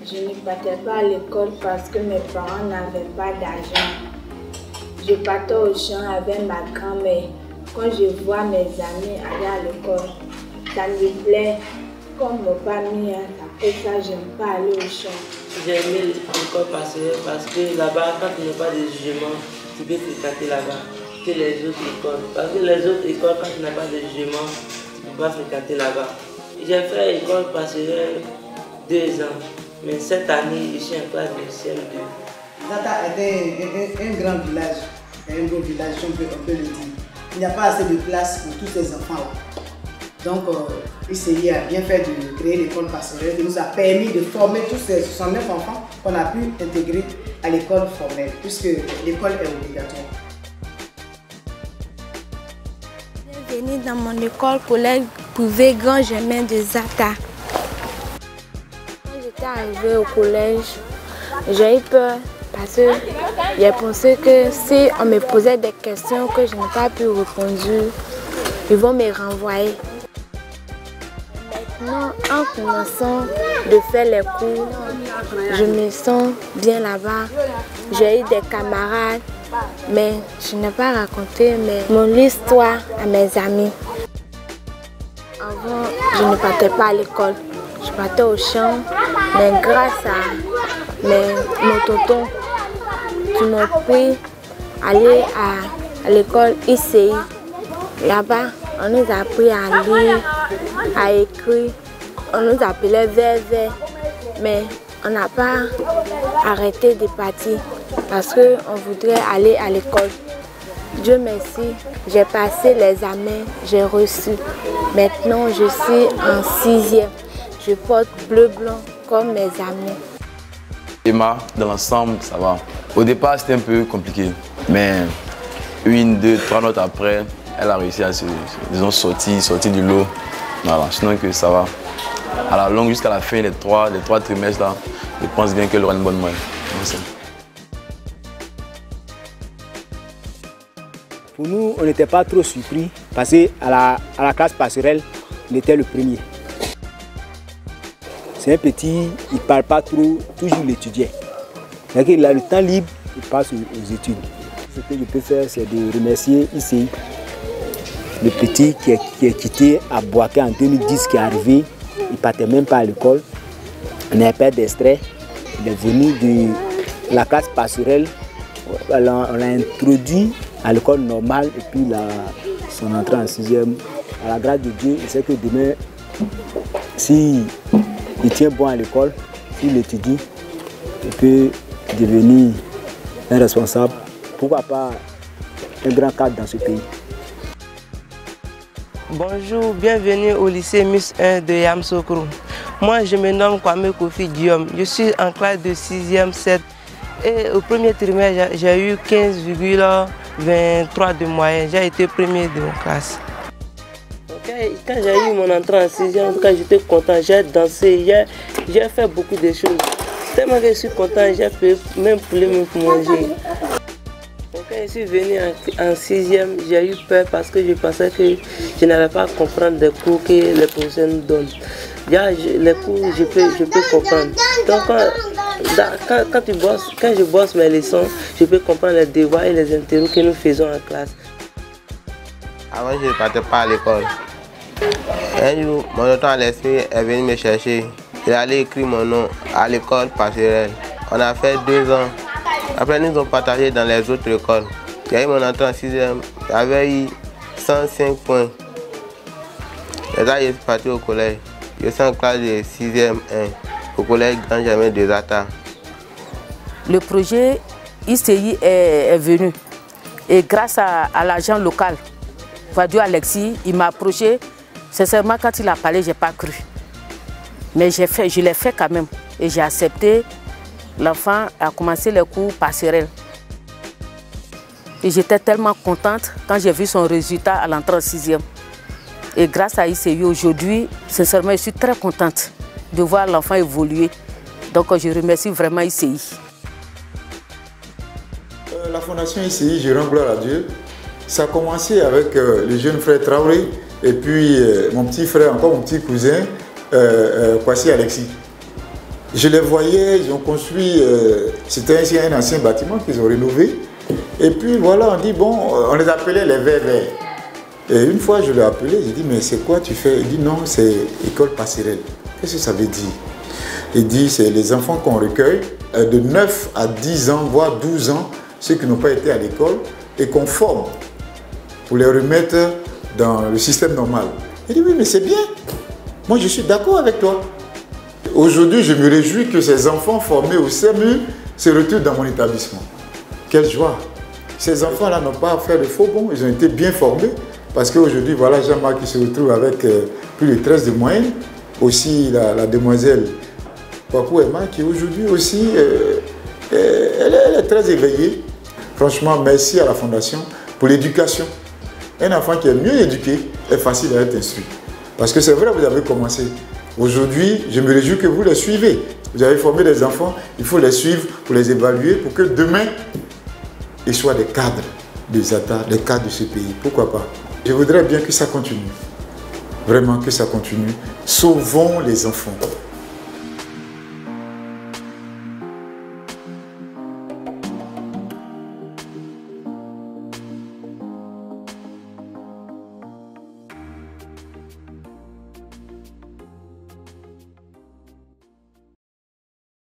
Je ne partais pas à l'école parce que mes parents n'avaient pas d'argent. Je partais au champ avec ma grand-mère. Quand je vois mes amis aller à l'école, ça me plaît. Comme mon famille, après ça, je n'aime pas aller au champ. J'ai aimé l'école pastorale parce que là-bas, quand il n'y a pas de jugement, tu peux fréquenter là-bas que les autres écoles. Parce que les autres écoles, quand il n'y a pas de jugement, tu ne peux pas fréquenter là-bas. J'ai fait l'école pastorale 2 ans, mais cette année, je suis en classe de CM2. Zata était un grand village, un beau village, on peut le dire. Il n'y a pas assez de place pour tous ces enfants-là. Donc, ICI a bien fait de créer l'école pastorale qui nous a permis de former tous ces 69 enfants qu'on a pu intégrer à l'école formelle, puisque l'école est obligatoire. Bienvenue dans mon école collège privé Grand Germain de Zata. Quand j'étais arrivée au collège, j'ai eu peur parce que j'ai pensé que si on me posait des questions que je n'ai pas pu répondre, ils vont me renvoyer. Maintenant, en commençant de faire les cours, je me sens bien là-bas. J'ai eu des camarades, mais je n'ai pas raconté mon histoire à mes amis. Avant, je ne partais pas à l'école. Je partais au champ, mais grâce à mon tonton qui m'a pris aller à l'école ICI. Là-bas, on nous a appris à lire, à écrire. On nous appelait VV, mais on n'a pas arrêté de partir parce qu'on voudrait aller à l'école. Dieu merci, j'ai passé les examens, j'ai reçu. Maintenant, je suis en 6e. Je porte bleu-blanc comme mes amis. Emma, dans l'ensemble, ça va. Au départ, c'était un peu compliqué, mais 1, 2, 3 notes après, elle a réussi à se, disons, sortir du lot. Voilà, sinon que ça va. À la longue, jusqu'à la fin des 3 trimestres, là, je pense bien qu'elle aura une bonne moyenne. Pour nous, on n'était pas trop surpris parce qu'à la classe pastorale, on était le premier. C'est un petit, il ne parle pas trop, toujours l'étudiant. Il a le temps libre, il passe aux études. Ce que je peux faire, c'est de remercier ICI, le petit qui est quitté à Boaké en 2010, qui est arrivé. Il ne partait même pas à l'école. On n'avait pas d'extrait. Il est venu de la classe pastorale. On l'a introduit à l'école normale et puis son entrée en 6e. À la grâce de Dieu, il sait que demain, s'il tient bon à l'école, s'il étudie, il peut devenir un responsable. Pourquoi pas un grand cadre dans ce pays. Bonjour, bienvenue au lycée Miss 1 de Yamoussoukro. Moi, je me nomme Kwame Kofi Guillaume. Je suis en classe de 6e 7 et au premier trimestre, j'ai eu 15,23 de moyenne. J'ai été premier de ma classe. Quand j'ai eu mon entrée en 6e, j'étais content, j'ai dansé, j'ai fait beaucoup de choses. Tellement que je suis content, j'ai fait même poulet pour manger. Quand je suis venu en 6e, j'ai eu peur parce que je pensais que je n'allais pas comprendre les cours que les professeurs nous donnent. Les cours, je peux comprendre. Donc, quand je bosse mes leçons, je peux comprendre les devoirs et les interviews que nous faisons en classe. Avant, je ne partais pas à l'école. Un jour, mon tonton Alexis est venu me chercher. Il allait écrire mon nom à l'école pastorale. On a fait 2 ans. Après, nous avons partagé dans les autres écoles. J'ai eu mon entrée en 6e, j'avais eu 105 points. Et là, je suis parti au collège. Je suis en classe de 6e 1, au collège Grand Germain de Zata. Le projet ICI est venu. Et grâce à l'agent local, Vadio Alexis, il m'a approché. Sincèrement, quand il a parlé, je n'ai pas cru. Mais je l'ai fait quand même. Et j'ai accepté. L'enfant a commencé les cours pastoraux. Et j'étais tellement contente quand j'ai vu son résultat à l'entrée en 6e. Et grâce à ICI aujourd'hui, sincèrement, je suis très contente de voir l'enfant évoluer. Donc je remercie vraiment ICI. La fondation ICI, je rends gloire à Dieu. Ça a commencé avec le jeune frère Traoré et puis mon petit frère, encore mon petit cousin, Kwasi Alexis. Je les voyais, ils ont construit, c'était un ancien bâtiment qu'ils ont rénové. Et puis voilà, on dit, bon, on les appelait les verts. Et une fois, je l'ai appelé, j'ai dit, mais c'est quoi tu fais? Il dit, non, c'est école passerelle. Qu'est-ce que ça veut dire? Il dit, c'est les enfants qu'on recueille de 9 à 10 ans, voire 12 ans, ceux qui n'ont pas été à l'école, et qu'on forme pour les remettre dans le système normal. Il dit, oui, mais c'est bien. Moi, je suis d'accord avec toi. Aujourd'hui, je me réjouis que ces enfants formés au CMU se retrouvent dans mon établissement. Quelle joie! Ces enfants-là n'ont pas fait de faux bons, ils ont été bien formés. Parce qu'aujourd'hui, voilà Jean-Marc qui se retrouve avec plus de 13 de moyenne. Aussi la demoiselle Kwaku Emma qui aujourd'hui aussi, elle est très éveillée. Franchement, merci à la Fondation pour l'éducation. Un enfant qui est mieux éduqué est facile à être instruit. Parce que c'est vrai, vous avez commencé. Aujourd'hui, je me réjouis que vous les suivez. Vous avez formé des enfants, il faut les suivre pour les évaluer, pour que demain, ils soient des cadres des États, des cadres de ce pays. Pourquoi pas? Je voudrais bien que ça continue. Vraiment que ça continue. Sauvons les enfants.